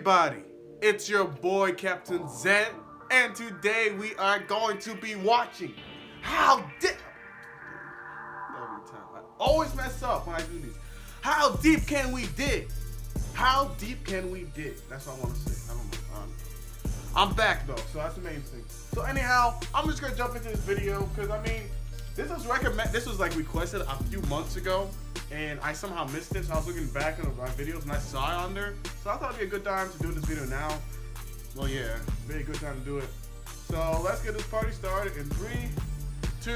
everybody, it's your boy Captain Zen, and today we are going to be watching How Deep. Every time I always mess up when I do these. How deep can we dig? How deep can we dig? That's what I want to say. I don't know. I'm back though, so that's the main thing. So anyhow, I'm just gonna jump into this video because I mean, this was like requested a few months ago, and I somehow missed it. So I was looking back on my videos and I saw it on there. So I thought it'd be a good time to do this video now. Well, yeah, it'd be a good time to do it. So let's get this party started in 3, 2,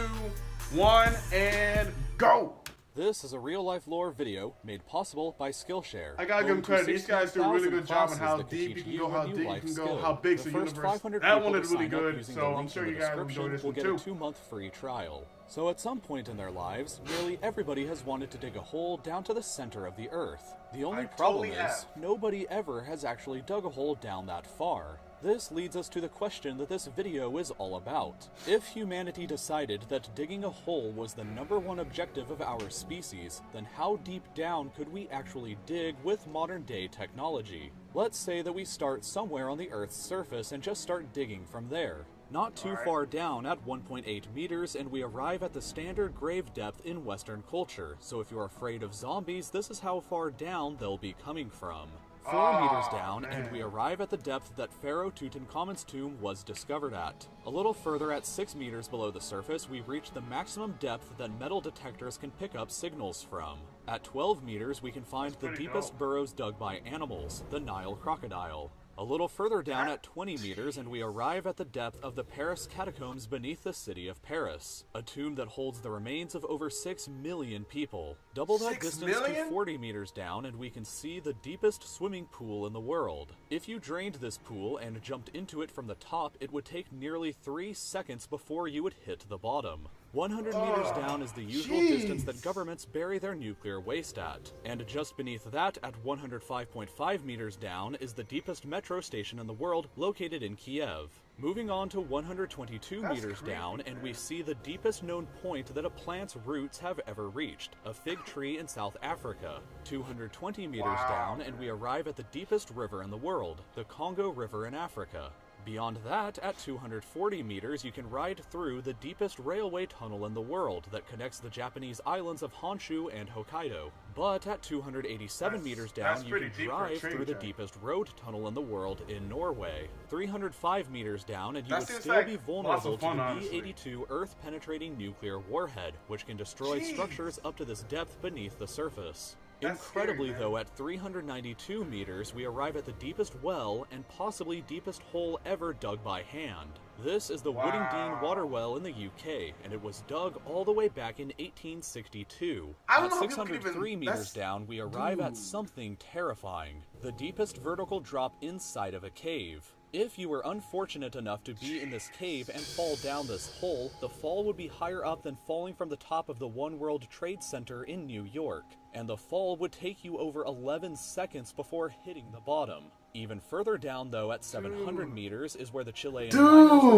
1, and go! This is a real-life lore video made possible by Skillshare. I gotta give them credit. These guys do a really good job on how deep you can go, how deep you can go, how big's the universe. That one is really good, so I'm sure you guys will enjoy this one too. Will get a 2-month free trial. So at some point in their lives, nearly everybody has wanted to dig a hole down to the center of the Earth. The only problem is, nobody ever has actually dug a hole down that far. This leads us to the question that this video is all about. If humanity decided that digging a hole was the #1 objective of our species, then how deep down could we actually dig with modern-day technology? Let's say that we start somewhere on the Earth's surface and just start digging from there. Not too far down at 1.8 meters, and we arrive at the standard grave depth in Western culture, so if you're afraid of zombies, this is how far down they'll be coming from. 4 meters down, and we arrive at the depth that Pharaoh Tutankhamun's tomb was discovered at. A little further, at 6 meters below the surface, we reach the maximum depth that metal detectors can pick up signals from. At 12 meters, we can find the deepest burrows dug by animals, the Nile crocodile. A little further down at 20 meters, and we arrive at the depth of the Paris catacombs beneath the city of Paris, a tomb that holds the remains of over 6 million people. Double that distance to 40 meters down, and we can see the deepest swimming pool in the world. If you drained this pool and jumped into it from the top, it would take nearly 3 seconds before you would hit the bottom. 100 meters down is the usual distance that governments bury their nuclear waste at. And just beneath that, at 105.5 meters down, is the deepest metro station in the world, located in Kiev. Moving on to 122 meters down, and we see the deepest known point that a plant's roots have ever reached, a fig tree in South Africa. 220 meters down, and we arrive at the deepest river in the world, the Congo River in Africa. Beyond that, at 240 meters, you can ride through the deepest railway tunnel in the world that connects the Japanese islands of Honshu and Hokkaido. But at 287 meters down, you can drive through the deepest road tunnel in the world in Norway. 305 meters down, and you would still be vulnerable to the B-82 Earth-penetrating nuclear warhead, which can destroy structures up to this depth beneath the surface. Incredibly, though, at 392 meters, we arrive at the deepest well and possibly deepest hole ever dug by hand. This is the Woodingdean water well in the UK, and it was dug all the way back in 1862. At 603 meters down, we arrive at something terrifying, the deepest vertical drop inside of a cave. If you were unfortunate enough to be in this cave and fall down this hole, the fall would be higher up than falling from the top of the One World Trade Center in New York, and the fall would take you over 11 seconds before hitting the bottom. Even further down, though, at 700 meters is where the Chilean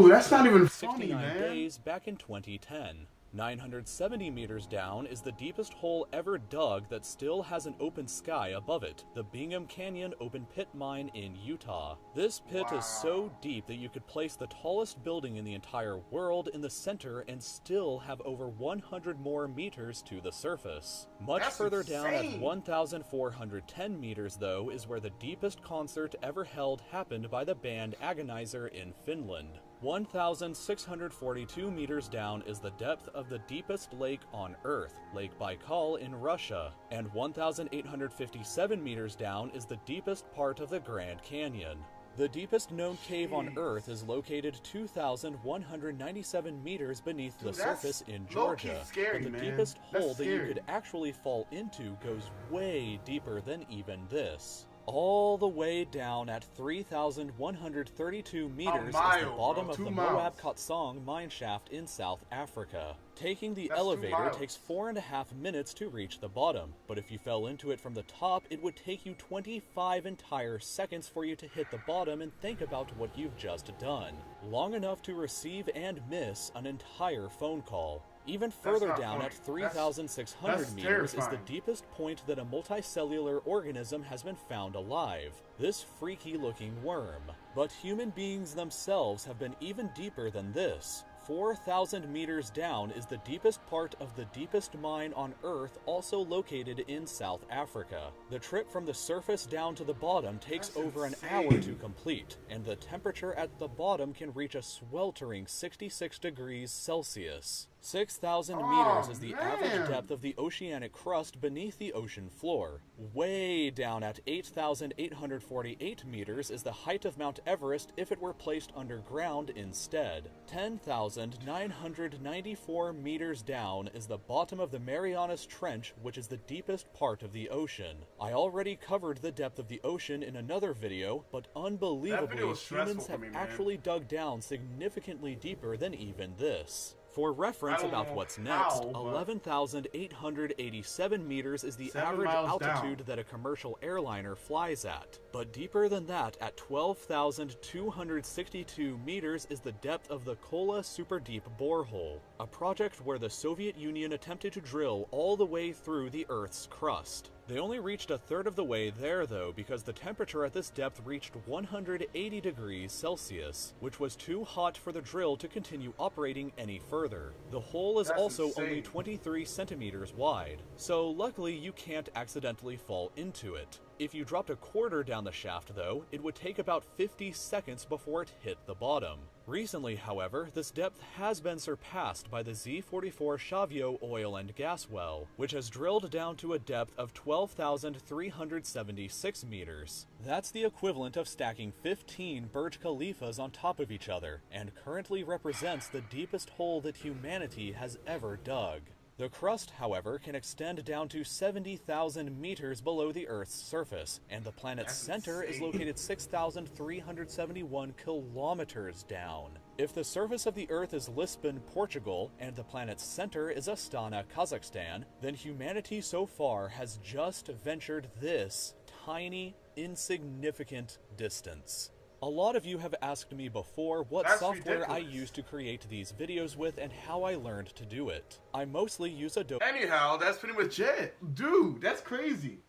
that's not even funny, 69 days back in 2010. 970 meters down is the deepest hole ever dug that still has an open sky above it, the Bingham Canyon open pit mine in Utah. This pit is so deep that you could place the tallest building in the entire world in the center and still have over 100 more meters to the surface. Much further down at 1,410 meters, though, is where the deepest concert ever held happened by the band Agonizer in Finland. 1,642 meters down is the depth of the deepest lake on Earth, Lake Baikal in Russia, and 1,857 meters down is the deepest part of the Grand Canyon. The deepest known cave on Earth is located 2,197 meters beneath the surface in Georgia, but the deepest hole that you could actually fall into goes way deeper than even this. All the way down at 3,132 meters is the bottom of the Moab Khotsong mineshaft in South Africa. Taking the elevator takes 4.5 minutes to reach the bottom, but if you fell into it from the top, it would take you 25 entire seconds for you to hit the bottom and think about what you've just done. Long enough to receive and miss an entire phone call. Even further not down funny. at 3,600 That's meters is the terrifying. deepest point that a multicellular organism has been found alive, this freaky-looking worm. But human beings themselves have been even deeper than this. 4,000 meters down is the deepest part of the deepest mine on Earth, also located in South Africa. The trip from the surface down to the bottom takes That's over insane. an hour to complete, and the temperature at the bottom can reach a sweltering 66 degrees Celsius. 6,000 meters is the average depth of the oceanic crust beneath the ocean floor. Way down at 8,848 meters is the height of Mount Everest if it were placed underground instead. 10,994 meters down is the bottom of the Marianas Trench, which is the deepest part of the ocean. I already covered the depth of the ocean in another video, but unbelievably, was stressful humans for have me, man. actually dug down significantly deeper than even this. For reference I don't about know what's next, how, but- 11,887 meters is the 7 average miles altitude down. that a commercial airliner flies at. But deeper than that, at 12,262 meters, is the depth of the Kola Super Deep Borehole, a project where the Soviet Union attempted to drill all the way through the Earth's crust. They only reached a third of the way there, though, because the temperature at this depth reached 180 degrees Celsius, which was too hot for the drill to continue operating any further. The hole is That's also insane. only 23 centimeters wide, so luckily you can't accidentally fall into it. If you dropped a quarter down the shaft, though, it would take about 50 seconds before it hit the bottom. Recently, however, this depth has been surpassed by the Z44 Shavio oil and gas well, which has drilled down to a depth of 12,376 meters. That's the equivalent of stacking 15 Burj Khalifas on top of each other, and currently represents the deepest hole that humanity has ever dug. The crust, however, can extend down to 70,000 meters below the Earth's surface, and the planet's center is located 6,371 kilometers down. If the surface of the Earth is Lisbon, Portugal, and the planet's center is Astana, Kazakhstan, then humanity so far has just ventured this tiny, insignificant distance. A lot of you have asked me before what That's software I ridiculous. use to create these videos with and how I learned to do it. I mostly use Adobe. Anyhow, that's pretty much it. Dude, that's crazy.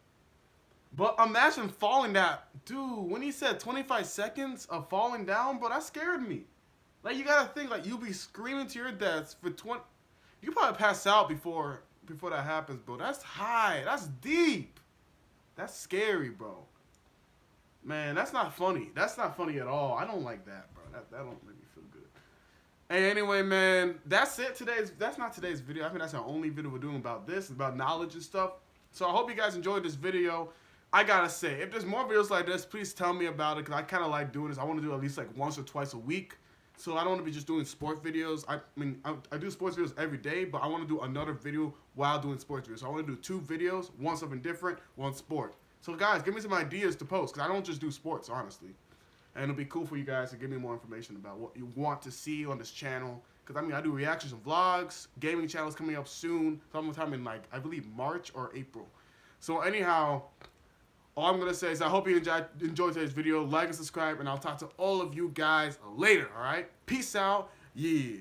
But imagine falling that. Dude, when he said 25 seconds of falling down, bro, that scared me. Like, you gotta think, like, you'll be screaming to your deaths for 20... You probably pass out before that happens, bro. That's high. That's deep. That's scary, bro. Man, that's not funny. That's not funny at all. I don't like that, bro. That don't make me feel good. Hey, anyway, man, that's it. That's not today's video. I think that's our only video we're doing about this, about knowledge and stuff. So I hope you guys enjoyed this video. I gotta say, if there's more videos like this, please tell me about it, because I kind of like doing this. I want to do at least like once or twice a week. So I don't want to be just doing sport videos. I mean, I do sports videos every day, but I want to do another video while doing sports videos. So I want to do 2 videos, one something different, one sport. So guys, give me some ideas to post, because I don't just do sports, honestly. And it'll be cool for you guys to give me more information about what you want to see on this channel. Because, I mean, I do reactions and vlogs. Gaming channels coming up soon. Sometime in, like, I believe March or April. So, anyhow, all I'm going to say is I hope you enjoyed today's video. Like and subscribe, and I'll talk to all of you guys later, all right? Peace out. Yeah.